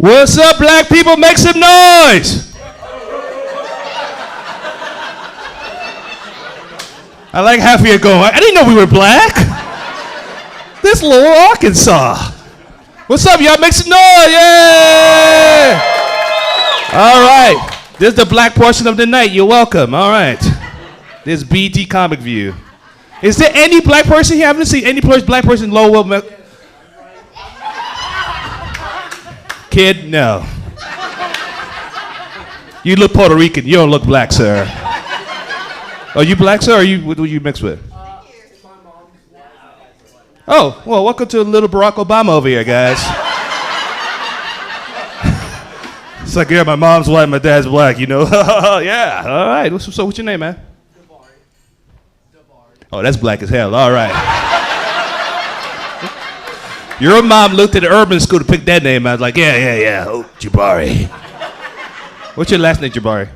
What's up, black people? Make some noise. I like half of you going, I didn't know we were black. This little Arkansas. What's up, y'all? Make some noise. Yeah. All right. This is the black portion of the night. You're welcome. All right. This is BT Comic View. Is there any black person here? I haven't seen any black person in Lowell. Kid, no. You look Puerto Rican. You don't look black, sir. Are you black, sir, or what do you mix with? Oh, well, welcome to little Barack Obama over here, guys. It's like, yeah, my mom's white, my dad's black, you know? Yeah, all right. What's your name, man? Oh, that's black as hell. All right. Your mom looked at the urban school to pick that name. I was like, yeah. Oh, Jabari. What's your last name, Jabari?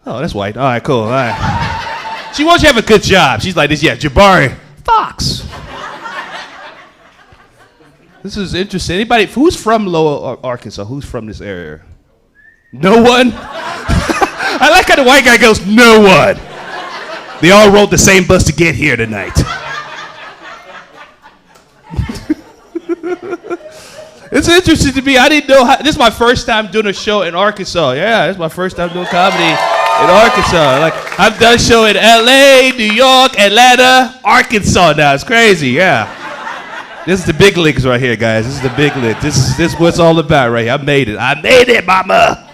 Oh, that's white. All right, cool. All right. She wants you to have a good job. She's like this, yeah, Jabari Fox. This is interesting. Anybody, who's from Lower Arkansas? Who's from this area? No one? I like how the white guy goes, no one. They all rode the same bus to get here tonight. It's interesting to me. I didn't know this is my first time doing a show in Arkansas. Yeah, this is my first time doing comedy in Arkansas. Like, I've done a show in LA, New York, Atlanta, Arkansas now. It's crazy, yeah. This is the big leagues right here, guys. This is the big league. This is what it's all about right here. I made it, mama.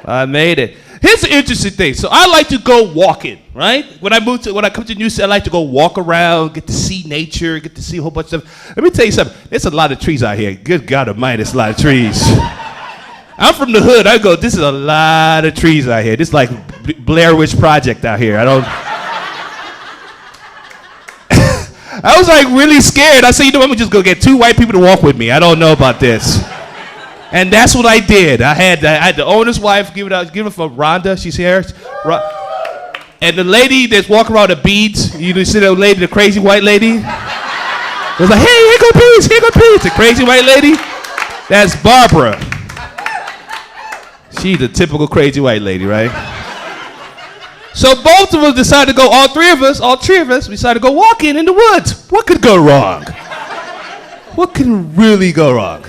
I made it. Here's the interesting thing. So I like to go walking, right? When I come to New City, I like to go walk around, get to see nature, get to see a whole bunch of stuff. Let me tell you something. There's a lot of trees out here. Good God Almighty, there's a lot of trees. I'm from the hood. I go, this is a lot of trees out here. This is like Blair Witch Project out here. I was like really scared. I said, you know what, I'm gonna just go get 2 white people to walk with me. I don't know about this. And that's what I did. I had the owner's wife give it for Rhonda. She's here. And the lady that's walking around the beads, you see that lady, the crazy white lady? Was like, hey, here go beads. The crazy white lady? That's Barbara. She's the typical crazy white lady, right? So both of us decided to go, all three of us, decided to go walking in the woods. What could go wrong? What can really go wrong?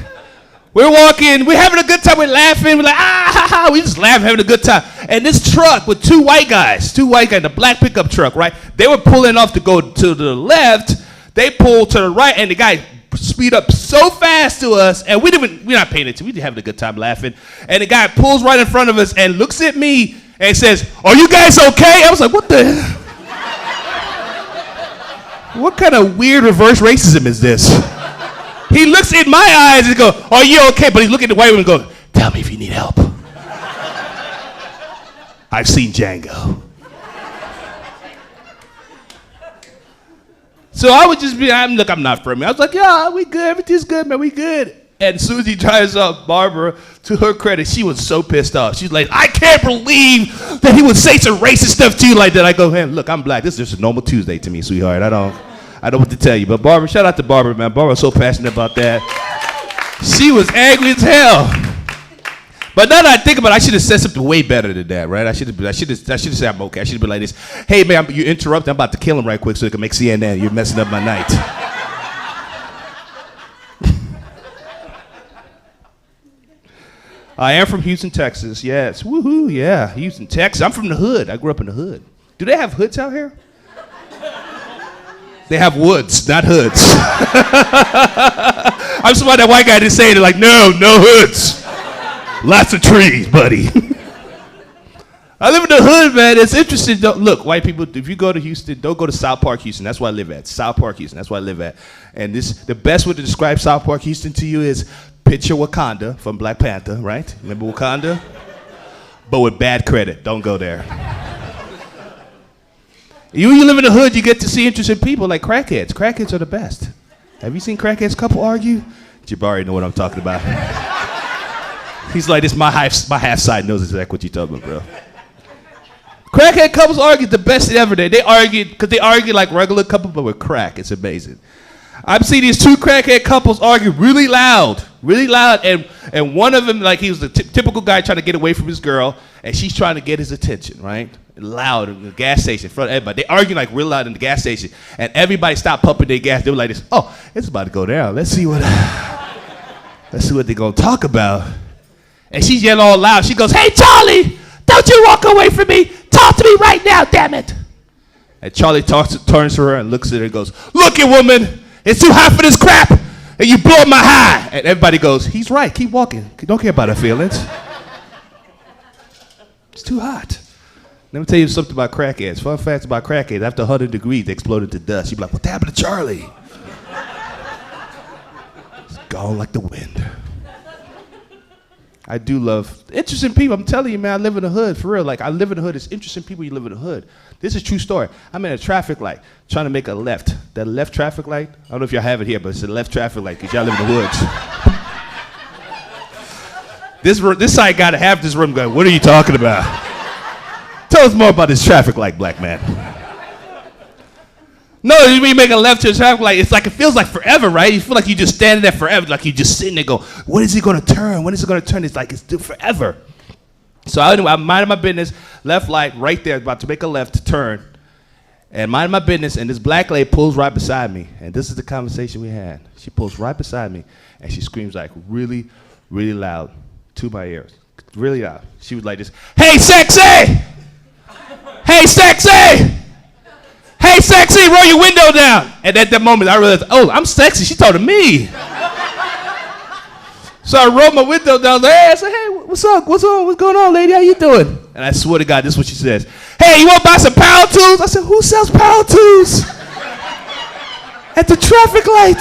We're walking, we're having a good time, we're laughing, we're like, we just laughing, having a good time. And this truck with 2 white guys, the black pickup truck, right? They were pulling off to go to the left, they pulled to the right, and the guy speed up so fast to us, and we're not paying attention, we're just having a good time laughing. And the guy pulls right in front of us and looks at me and says, are you guys okay? I was like, what the? What kind of weird reverse racism is this? He looks in my eyes and goes, are you okay? But he's looking at the white woman and goes, tell me if you need help. I've seen Django. So I would just be, I'm not from me. I was like, yeah, we good. Everything's good, man. We good. And Susie drives up Barbara. To her credit, she was so pissed off. She's like, I can't believe that he would say some racist stuff to you like that. I go, man, look, I'm black. This is just a normal Tuesday to me, sweetheart. I don't know what to tell you. But Barbara, shout out to Barbara, man. Barbara was so passionate about that. She was angry as hell. But now that I think about it, I should have said something way better than that, right? I should have said I'm okay. I should have been like this. Hey, man, you interrupt. I'm about to kill him right quick so they can make CNN. You're messing up my night. I am from Houston, Texas. Yes. Woohoo, yeah. Houston, Texas. I'm from the hood. I grew up in the hood. Do they have hoods out here? They have woods, not hoods. I'm somebody that white guy didn't say it. They're like, no hoods. Lots of trees, buddy. I live in the hood, man. It's interesting. Look, white people, if you go to Houston, don't go to South Park, Houston. That's where I live at. South Park, Houston. That's where I live at. And the best way to describe South Park, Houston to you is picture Wakanda from Black Panther, right? Remember Wakanda? But with bad credit. Don't go there. You live in the hood, you get to see interesting people like crackheads. Crackheads are the best. Have you seen crackheads couple argue? Jabari know what I'm talking about. He's like, this my half side knows exactly what you're talking about, bro. Crackhead couples argue the best ever. They argue like regular couples, but with crack. It's amazing. I've seen these 2 crackhead couples argue really loud. really loud. And one of them, like he was the typical guy trying to get away from his girl, and she's trying to get his attention, right? Loud in the gas station in front of everybody. They arguing like real loud in the gas station, and everybody stopped pumping their gas. They were like this, oh, it's about to go down. Let's see what they're gonna talk about. And she's yelling all loud. She goes, hey, Charlie, don't you walk away from me. Talk to me right now, damn it. And Charlie turns to her and looks at her and goes, look it, woman, it's too hot for this crap, and you blow my high. And everybody goes, he's right, keep walking. Don't care about her feelings. It's too hot. Let me tell you something about crackheads. Fun facts about crackheads. After 100 degrees, they exploded to dust. You'd be like, what happened to Charlie? It's gone like the wind. I do love interesting people. I'm telling you, man, I live in the hood, for real. Like, I live in the hood. It's interesting people you live in the hood. This is a true story. I'm in a traffic light trying to make a left. That left traffic light, I don't know if y'all have it here, but it's a left traffic light because y'all live in the woods. This side got to have this room going, what are you talking about? Tell us more about this traffic light, black man. No, when you make a left to a traffic light, it's like it feels like forever, right? You feel like you're just standing there forever, like you're just sitting there going, when is he going to turn? When is it going to turn? It's like it's forever. So anyway, I'm minding my business, left light right there, about to make a left to turn. And minding my business, and this black lady pulls right beside me. And this is the conversation we had. She pulls right beside me, and she screams like really, really loud to my ears. Really loud. She was like this, hey, sexy! Hey, sexy! Hey, sexy, roll your window down. And at that moment, I realized, oh, I'm sexy. She talking to me. So I rolled my window down there. I said, hey, what's up? What's going on, lady? How you doing? And I swear to God, this is what she says. Hey, you want to buy some power tools? I said, who sells power tools? At the traffic light.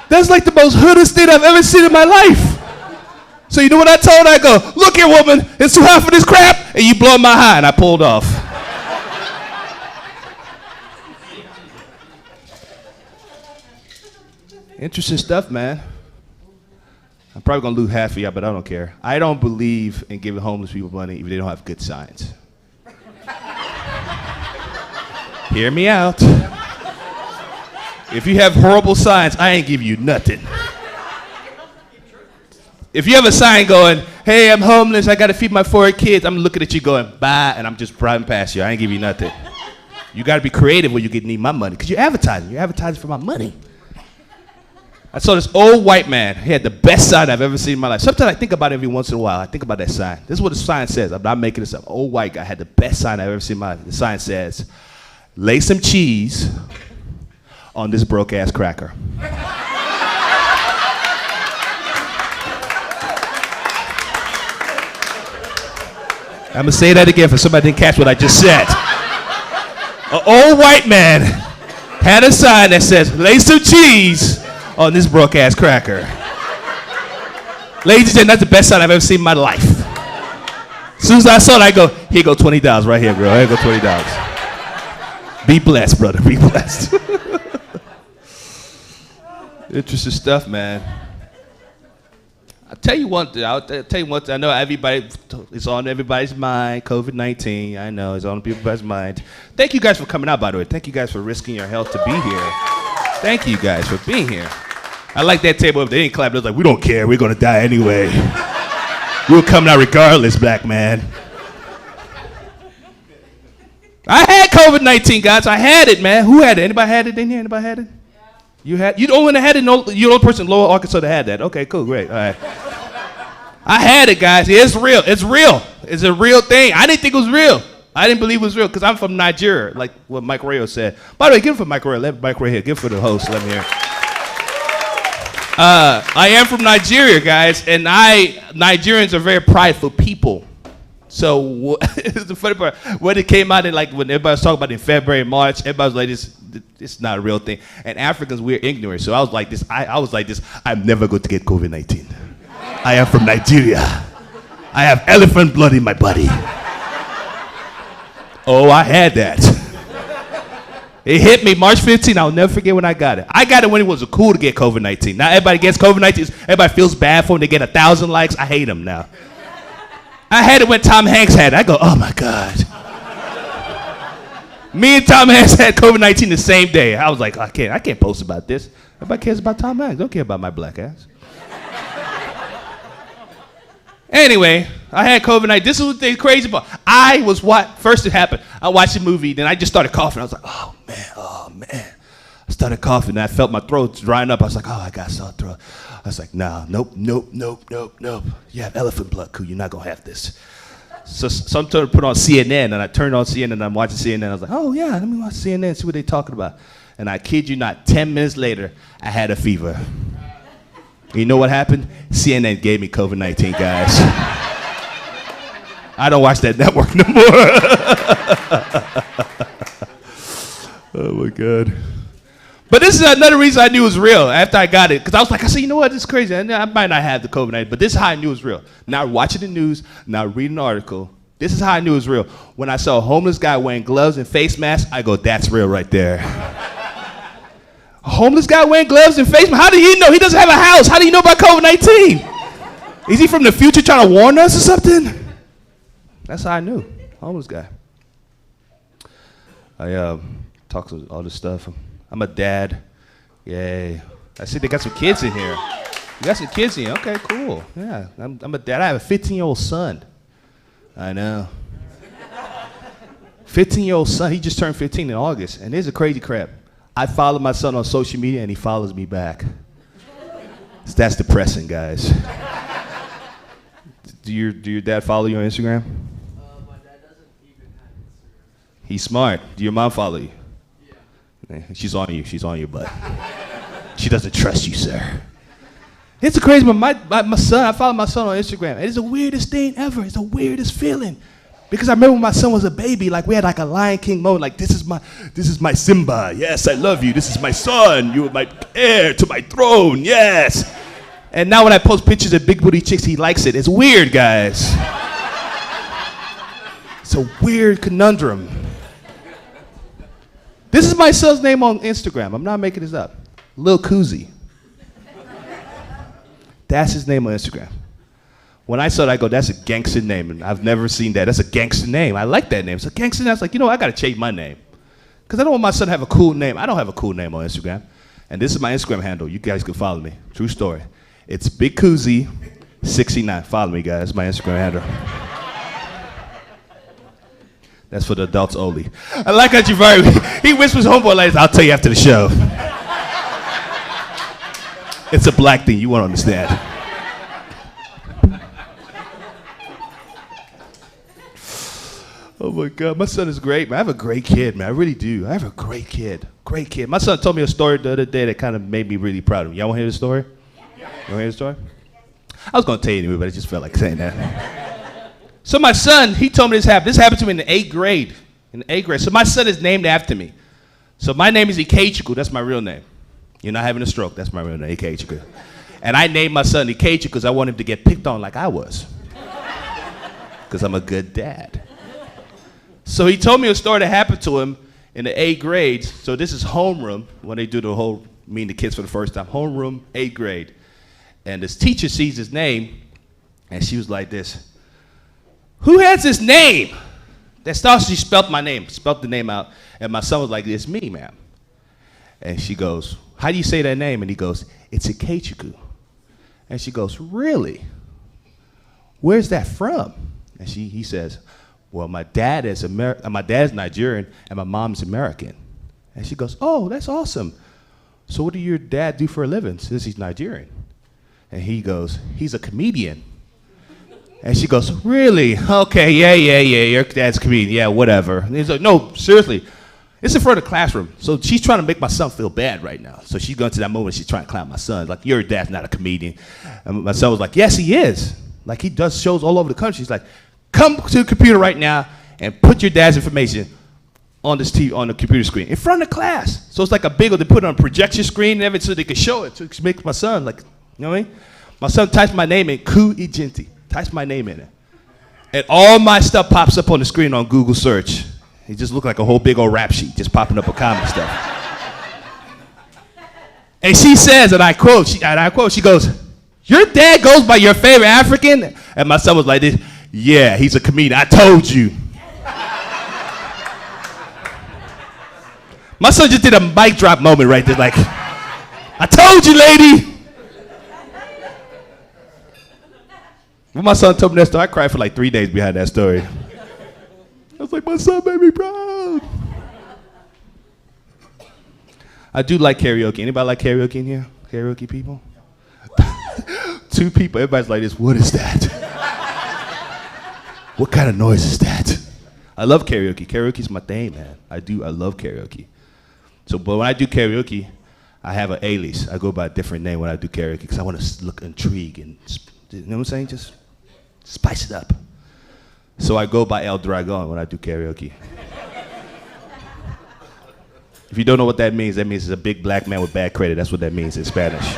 That's like the most hoodest thing I've ever seen in my life. So you know what I told her? I go, look here, woman. It's too hot for this crap. And you blow my high. And I pulled off. Interesting stuff, man. I'm probably going to lose half of y'all, but I don't care. I don't believe in giving homeless people money if they don't have good signs. Hear me out. If you have horrible signs, I ain't giving you nothing. If you have a sign going, hey, I'm homeless, I got to feed my 4 kids, I'm looking at you going, bye, and I'm just driving past you. I ain't giving you nothing. You got to be creative when you need my money, because you're advertising. You're advertising for my money. I saw this old white man. He had the best sign I've ever seen in my life. Sometimes I think about it every once in a while. I think about that sign. This is what the sign says. I'm not making this up. Old white guy had the best sign I've ever seen in my life. The sign says, lay some cheese on this broke-ass cracker. I'm going to say that again for somebody didn't catch what I just said. An old white man had a sign that says, lay some cheese on this broke-ass cracker. Ladies and gentlemen, that's the best sign I've ever seen in my life. As soon as I saw it, I go, here go $20 right here, girl. Here go $20. Be blessed, brother. Be blessed. Interesting stuff, man. I'll tell you one thing. I know everybody, it's on everybody's mind, COVID-19. I know, it's on everybody's mind. Thank you guys for coming out, by the way. Thank you guys for risking your health to be here. Thank you guys for being here. I like that table. If they ain't clapping, it's like, we don't care. We're going to die anyway. We're coming out regardless, black man. I had COVID-19, guys. I had it, man. Who had it? Anybody had it in here? Anybody had it? You had? You the only one that had it? No, you're the only person in Lower Arkansas that had that. Okay, cool, great. All right. I had it, guys. It's real. It's real. It's a real thing. I didn't think it was real. I didn't believe it was real because I'm from Nigeria, like what Mike Rayo said. By the way, give it for Mike Rayo. Let Mike Rayo here. Give it for the host. Let me hear. I am from Nigeria, guys, and Nigerians are very prideful people. So it's the funny part. When it came out, when everybody was talking about it in February, March, everybody was like, "It's not a real thing." And Africans, we're ignorant. So I was like this. I was like this. I'm never going to get COVID-19. I am from Nigeria. I have elephant blood in my body. Oh, I had that. It hit me March 15th. I'll never forget when I got it. I got it when it was cool to get COVID-19. Now everybody gets COVID-19. Everybody feels bad for them. They get 1,000 likes. I hate them now. I had it when Tom Hanks had it. I go, oh my God. Me and Tom Hanks had COVID-19 the same day. I was like, I can't post about this. Everybody cares about Tom Hanks. Don't care about my black ass. Anyway, I had COVID-19. This is what the crazy part. First it happened. I watched the movie, then I just started coughing. I was like, oh man. I started coughing, and I felt my throat drying up. I was like, oh, I got sore throat. I was like, nah, nope. You have elephant blood, cool. You're not going to have this. So I'm trying to put on CNN, and I turned on CNN, and I'm watching CNN. I was like, oh, yeah, let me watch CNN and see what they're talking about. And I kid you not, 10 minutes later, I had a fever. You know what happened? CNN gave me COVID-19, guys. I don't watch that network no more. Oh, my God. But this is another reason I knew it was real after I got it. Because I was like, you know what? This is crazy. I might not have the COVID-19, but this is how I knew it was real. Not watching the news, not reading an article. This is how I knew it was real. When I saw a homeless guy wearing gloves and face masks, I go, that's real right there. A homeless guy wearing gloves and face masks? How do you know? He doesn't have a house. How do you know about COVID-19? Is he from the future trying to warn us or something? That's how I knew. Homeless guy. I talk to all this stuff. I'm a dad. Yay. I see they got some kids in here. You got some kids in here. Okay, cool. Yeah, I'm a dad. I have a 15-year-old son. I know. 15-year-old son. He just turned 15 in August. And here's the crazy crap. I follow my son on social media, and he follows me back. So that's depressing, guys. Do your dad follow you on Instagram? My dad doesn't even have Instagram. He's smart. Do your mom follow you? Yeah. She's on you. She's on your butt. She doesn't trust you, sir. It's the crazy one. My son, I follow my son on Instagram. It's the weirdest thing ever. It's the weirdest feeling. Because I remember when my son was a baby, like we had like a Lion King moment, like this is my Simba. Yes, I love you. This is my son. You are my heir to my throne. Yes. And now when I post pictures of big booty chicks, he likes it. It's weird, guys. It's a weird conundrum. This is my son's name on Instagram. I'm not making this up. Lil Koozie. That's his name on Instagram. When I saw that, I go, that's a gangster name, and I've never seen that. That's a gangster name. I like that name. It's a gangster name. I was like, I got to change my name. Because I don't want my son to have a cool name. I don't have a cool name on Instagram. And this is my Instagram handle. You guys can follow me. True story. It's Big Koozie 69. Follow me, guys. My Instagram handle. That's for the adults only. I like how Javari, he whispers homeboy like, I'll tell you after the show. It's a black thing. You won't understand. Oh my God, my son is great, man. I have a great kid, man. I really do. I have a great kid. Great kid. My son told me a story the other day that kind of made me really proud of him. Y'all want to hear the story? You want to hear the story? I was going to tell you anyway, but I just felt like saying that. So my son, he told me this happened. This happened to me in the 8th grade. So my son is named after me. So my name is Ikechukwu. That's my real name. You're not having a stroke. That's my real name, Ikechukwu. And I named my son Ikechukwu because I want him to get picked on like I was. Because I'm a good dad. So he told me a story that happened to him in the 8th grade. So this is homeroom, when they do the whole, meet the kids for the first time. Homeroom, 8th grade. And this teacher sees his name, and she was like this. Who has this name? That starts, she spelled my name, spelled the name out. And my son was like, it's me, ma'am. And she goes, how do you say that name? And he goes, it's Ikechukwu. And she goes, really? Where's that from? And he says, well, my dad is Nigerian and my mom's American. And she goes, oh, that's awesome. So what do your dad do for a living since he's Nigerian? And he goes, he's a comedian. And she goes, really? Okay, yeah, your dad's a comedian. Yeah, whatever. And he's like, no, seriously. It's in front of the classroom. So she's trying to make my son feel bad right now. So she's going to that moment, she's trying to clown my son. Like, your dad's not a comedian. And my son was like, yes, he is. Like, he does shows all over the country. He's like, come to the computer right now and put your dad's information on this TV, on the computer screen in front of the class. So it's like a big, they put it on a projection screen and everything so they could show it. So it makes my son like, you know what I mean? My son types my name in, Egenti. Types my name in it. And all my stuff pops up on the screen on Google search. It just looked like a whole big old rap sheet just popping up with comedy stuff. And she says, and I quote, she goes, your dad goes by your favorite African? And my son was like this, yeah, he's a comedian. I told you. My son just did a mic drop moment right there, like, I told you, lady. When my son told me that story, I cried for like 3 days behind that story. I was like, my son made me proud. I do like karaoke. Anybody like karaoke in here? Karaoke people? 2 people. Everybody's like this. What is that? What kind of noise is that? I love karaoke. Karaoke's my thing, man. I love karaoke. But when I do karaoke, I have an alias. I go by a different name when I do karaoke because I want to look intrigued and, you know what I'm saying? Just spice it up. So I go by El Dragon when I do karaoke. If you don't know what that means it's a big black man with bad credit. That's what that means in Spanish.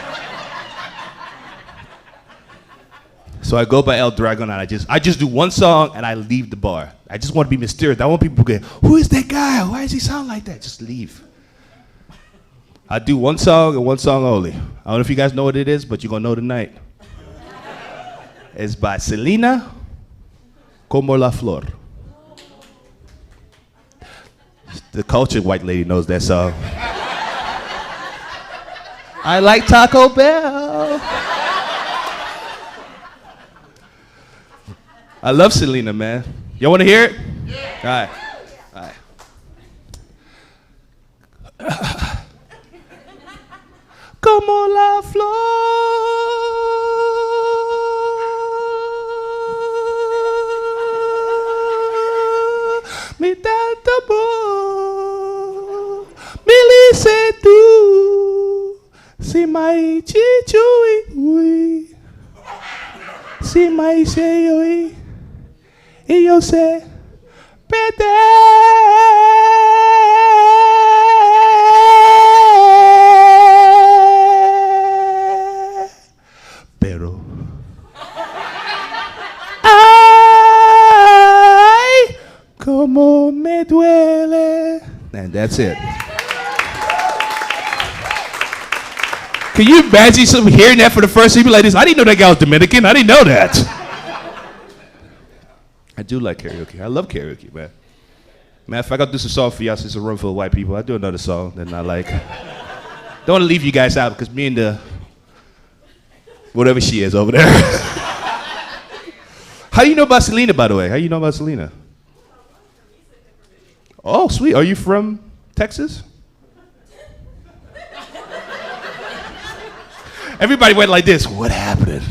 So I go by El Dragon and I just do one song and I leave the bar. I just want to be mysterious. I want people to go, who is that guy? Why does he sound like that? Just leave. I do one song and one song only. I don't know if you guys know what it is, but you're going to know tonight. It's by Selena, Como la Flor. The cultured white lady knows that song. I like Taco Bell. I love Selena, man. Y'all want to hear it? Yeah. All right. Como la flor, mi tanto amor, me dice tú, si mai chichui, si mai sei y yo sé perder. Pero ay, como me duele. And that's it. Can you imagine someone hearing that for the first time? People like this. I didn't know that guy was Dominican. I didn't know that. I do like karaoke. I love karaoke, man. Man, if I gotta do some song for y'all, since it's a room full of white people, I do another song that I like. Don't want to leave you guys out because me and the whatever she is over there. How do you know about Selena, by the way? How do you know about Selena? Oh, sweet. Are you from Texas? Everybody went like this. What happened?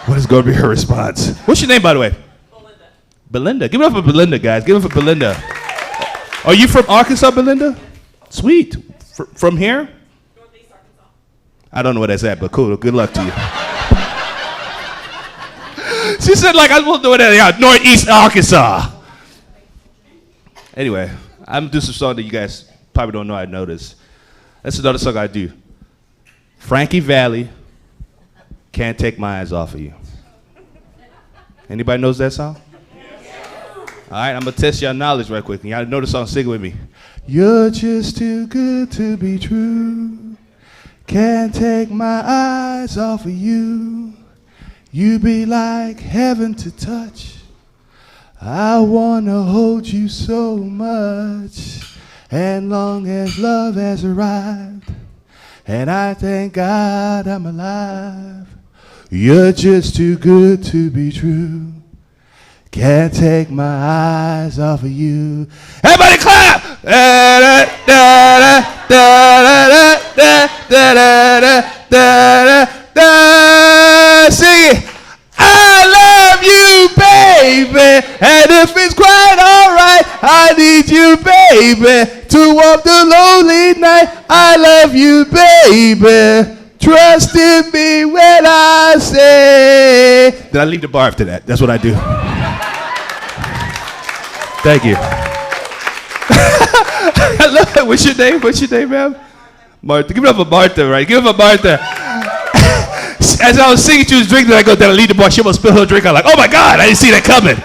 What is going to be her response? What's your name, by the way? Belinda. Give it up for Belinda, guys. Give it up for Belinda. Are you from Arkansas, Belinda? Sweet. From here? Northeast Arkansas. I don't know where that's at, but cool. Good luck to you. She said, like, I won't do it at Northeast Arkansas. Anyway, I'm going to do some song that you guys probably don't know I noticed. That's another song I do. Frankie Valli, Can't Take My Eyes Off of You. Anybody knows that song? All right, I'm going to test your knowledge right quick. Y'all know the song, sing it with me. You're just too good to be true. Can't take my eyes off of you. You be like heaven to touch. I want to hold you so much. And long as love has arrived, and I thank God I'm alive, you're just too good to be true. Can't take my eyes off of you. Everybody clap! Sing it. I love you, baby, and if it's quite alright, I need you, baby, to walk the lonely night. I love you, baby. Trust in me when I say. Did I leave the bar after that? That's what I do. Thank you. I love it. What's your name? What's your name, ma'am? Martha. Give it up for Martha, right? Give it up for Martha. As I was singing, she was drinking, I go, did I leave the bar? She almost spilled her drink. I'm like, oh my God, I didn't see that coming.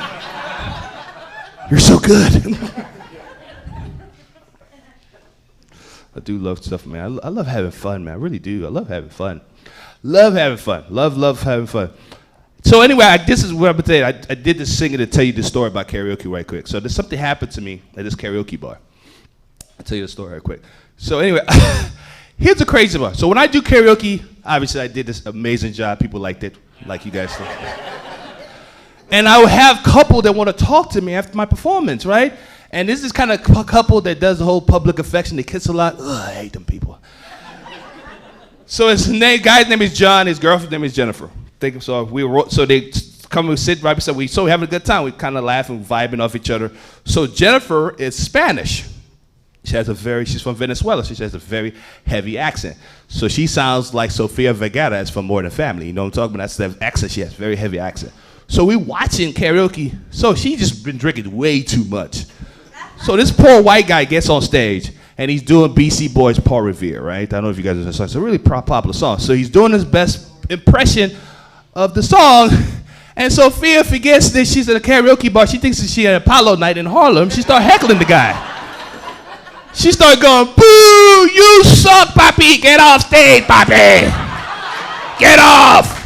You're so good. I do love stuff, man. I love having fun, man. I really do. I love having fun. Love having fun. Love having fun. So anyway, this is what I'm going to tell you. I did this singing to tell you this story about karaoke right quick. So there's something happened to me at this karaoke bar. I'll tell you the story right quick. So anyway, Here's the crazy part. So when I do karaoke, obviously I did this amazing job. People liked it, like you guys did. And I would have couple that want to talk to me after my performance, right? And this is kind of a couple that does the whole public affection. They kiss a lot. Ugh, I hate them people. So guy's name is John. His girlfriend's name is Jennifer. They come and sit right beside. We having a good time. We kind of laughing, vibing off each other. So Jennifer is Spanish. She's from Venezuela. She has a very heavy accent. So she sounds like Sofia Vergara is from More Than Family. You know what I'm talking about? That's the accent she has, very heavy accent. So we watching karaoke. So she just been drinking way too much. So this poor white guy gets on stage and he's doing BC Boys Paul Revere, right? I don't know if you guys know the song. It's a really popular song. So he's doing his best impression of the song. And Sophia forgets that she's at a karaoke bar. She thinks that she's at Apollo night in Harlem. She started heckling the guy. She started going, boo, you suck, papi. Get off stage, papi. Get off.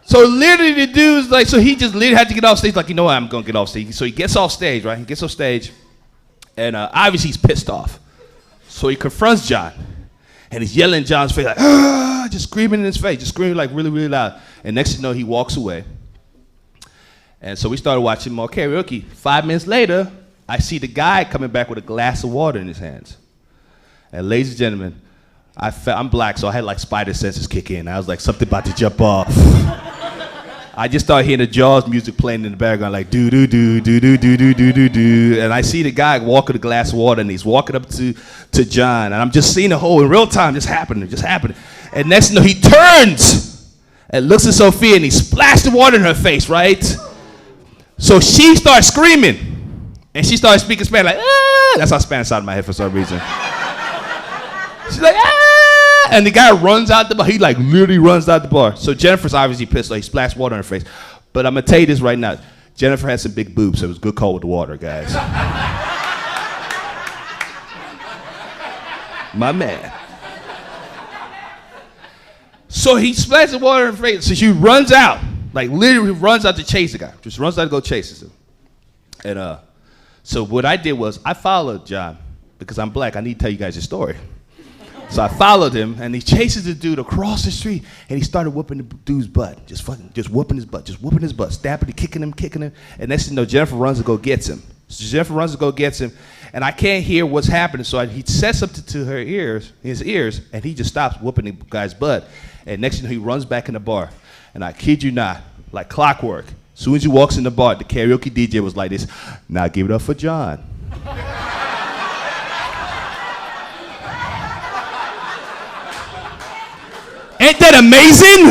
So literally the dude's like, so he just literally had to get off stage, like, you know what, I'm gonna get off stage. So he gets off stage, right? He gets off stage, and obviously he's pissed off. So he confronts John, and he's yelling in John's face, like, ah, just screaming in his face, just screaming like really, really loud. And next thing you know, he walks away. And so we started watching more karaoke. 5 minutes later, I see the guy coming back with a glass of water in his hands. And ladies and gentlemen, I'm black, so I had like spider senses kick in. I was like, something about to jump off. I just started hearing the Jaws music playing in the background, like do do do do do do do do do do. And I see the guy walk with a glass of water, and he's walking up to John, and I'm just seeing the whole in real time, just happening. And next thing you know, he turns and looks at Sophia, and he splashed the water in her face, right? So she starts screaming, and she started speaking Spanish, like, ah! That's how Spanish sounded in my head for some reason. She's like, ah! And the guy runs out the bar. He like literally runs out the bar. So Jennifer's obviously pissed. So he splashed water on her face. But I'm going to tell you this right now. Jennifer had some big boobs, so it was good call with the water, guys. My man. So he splashed the water in her face. So she runs out. Like literally runs out to chase the guy. Just runs out to go chase him. And so what I did was I followed John. Because I'm black, I need to tell you guys a story. So I followed him, and he chases the dude across the street, and he started whooping the dude's butt, just whooping his butt, stabbing him, kicking him. And next thing you know, Jennifer runs to go gets him. So Jennifer runs to go gets him, and I can't hear what's happening. So he says something to his ears, and he just stops whooping the guy's butt. And next thing you know, he runs back in the bar, and I kid you not, like clockwork. As soon as he walks in the bar, the karaoke DJ was like this. Now give it up for John. Ain't that amazing?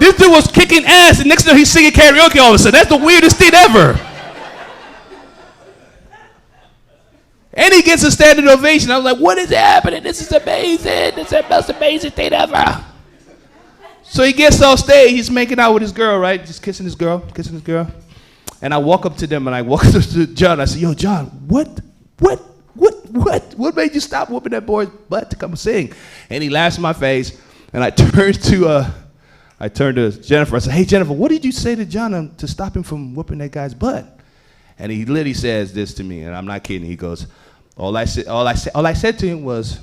This dude was kicking ass, and next thing he's singing karaoke all of a sudden. That's the weirdest thing ever. And he gets a standing ovation. I was like, what is happening? This is amazing. This is the most amazing thing ever. So he gets off stage. He's making out with his girl, right? Just kissing his girl. And I walk up to them, and I walk up to John. I say, yo, John, what made you stop whooping that boy's butt to come sing? And he laughs in my face, and I turned to Jennifer. I said, hey, Jennifer, what did you say to John to stop him from whooping that guy's butt? And he literally says this to me, and I'm not kidding. He goes, all I said to him was,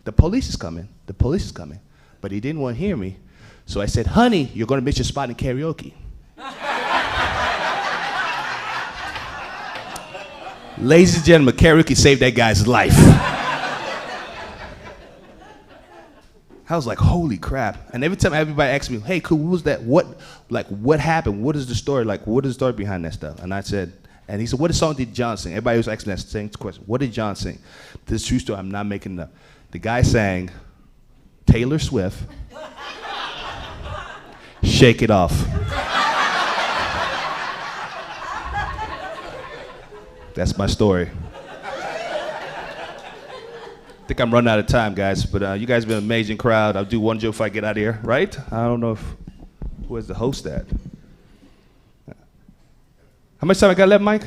the police is coming. But he didn't want to hear me. So I said, honey, you're going to miss your spot in karaoke. Ladies and gentlemen, karaoke saved that guy's life. I was like, holy crap. And every time everybody asks me, hey, cool, what was that? What happened? What is the story? Like, what is the story behind that stuff? And I said, and he said, what song did John sing? Everybody was asking that same question. What did John sing? This is true story. I'm not making it up. The guy sang Taylor Swift, Shake It Off. That's my story. I think I'm running out of time, guys, but you guys have been an amazing crowd. I'll do one joke if I get out of here, right? I don't know where's the host at. How much time I got left, Mike?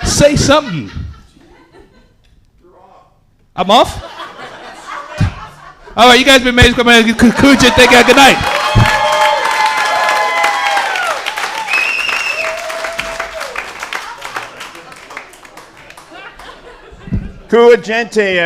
Say something. I'm off? All right, you guys have been amazing. Come on, good night. Egenti, everybody.